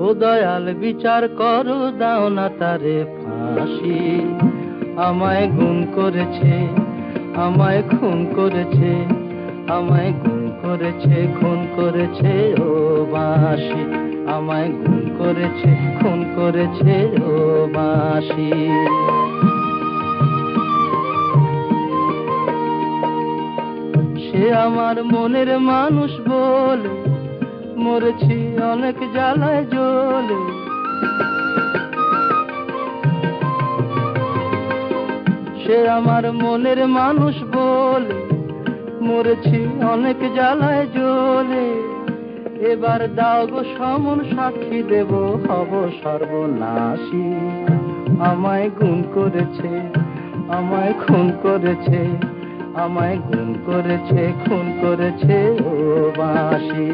ও দয়াল বিচার করো, দাও না তারে ফাঁসি। আমায় গুম করেছে, আমায় খুন করেছে, আমায় গুম করেছে, খুন করেছে ও বাঁশি। আমায় গুম করেছে, খুন করেছে ও বাঁশি। সে আমার মনের মানুষ বলে মরেছি অনেক জ্বালায় জ্বলে। সে আমার মনের মানুষ বলে মরেছি অনেক জ্বালায় জ্বলে। এবার দাও গো সমন, সাক্ষী দেব হব সর্বনাশী। আমায় গুম করেছে, আমায় খুন করেছে, আমায় গুম করেছে, খুন করেছে ও বাঁশি।